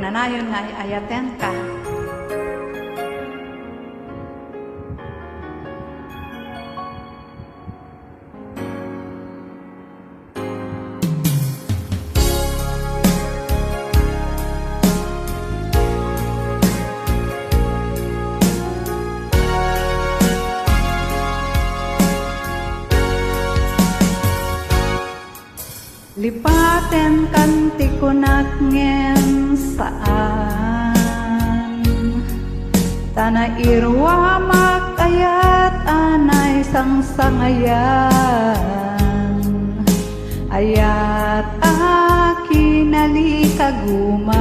agnanayon nga ayaten ka. Lipaten kanti kunak ngem saan Tana irwa makayat anay sangsangayan Ayat akinali kagumak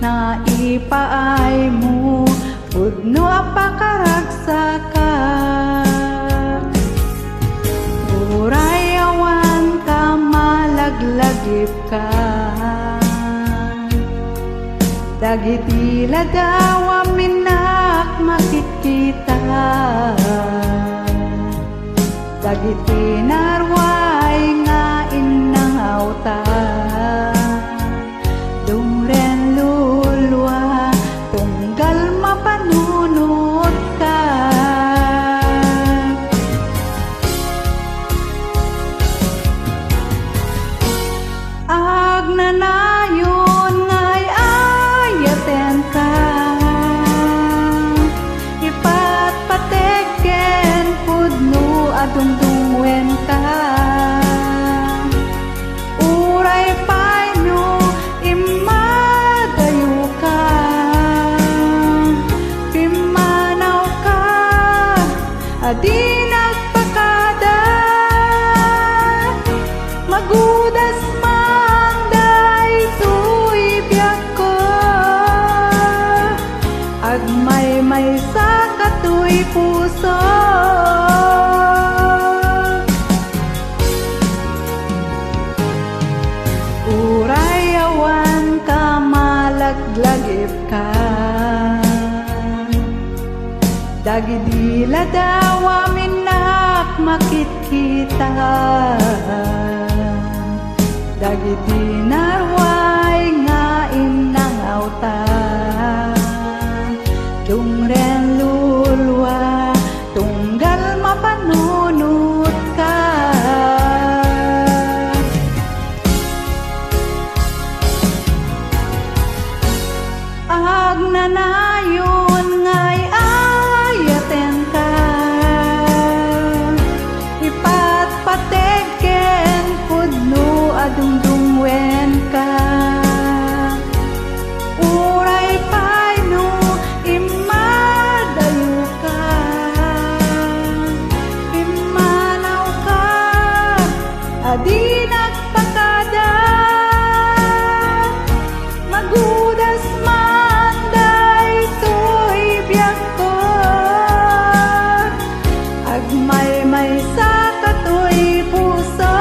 Na ipaay mo pudno apakaragsakat Urayawan ka malaglagip ka Dagiti ladawa minak makikita Dagiti narway nga inangawta Dumren lulwa tunggal mapanunot ka Agnanayon ngay ayaten ka Ipatpateken pudno adungdungwen ka Uray payno imadayo ka Pimanaw ka adi nagpakada Magudas Agmay sa katuy puso Urayawan ka malaglagip ka Dagiti ladawa minak makitkita Dagiti narway nga inangawta Dumren lulwa tunggal mapanunot ka Agnanayon ngay ayaten ka Ipatpateken pudno adungdungwen ka Uray payno imadayo ka Pimanaw ka adi nagpakada Magudas man daytoy biyak ko Agmay sa katoy puso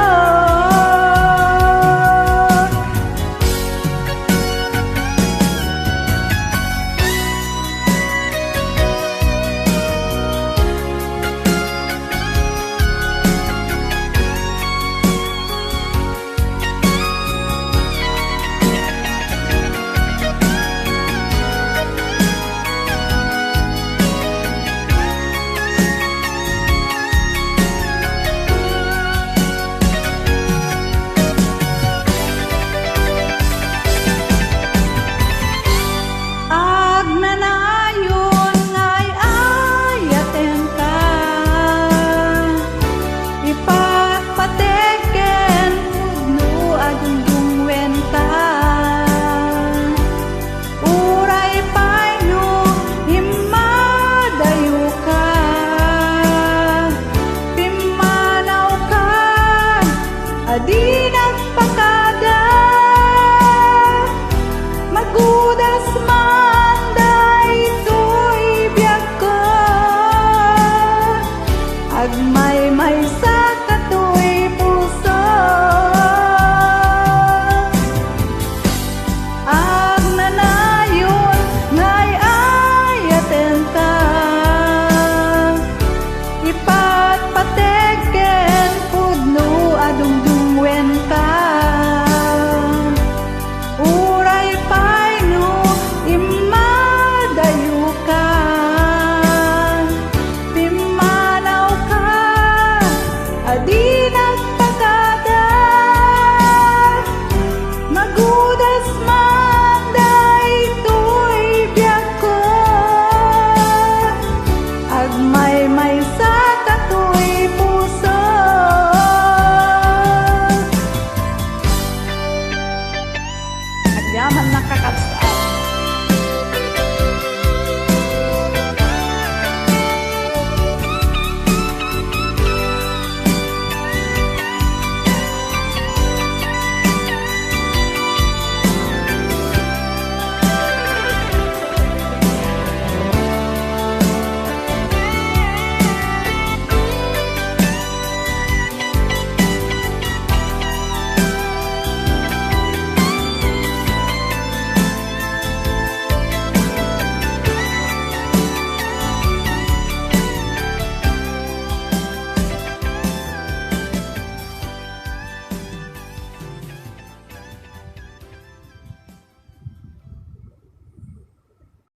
Agnanayon ngay ayaten ka Ipatpateken pudno adungdungwen ka Uray payno imadayo ka Pimanaw ka adi nagpaka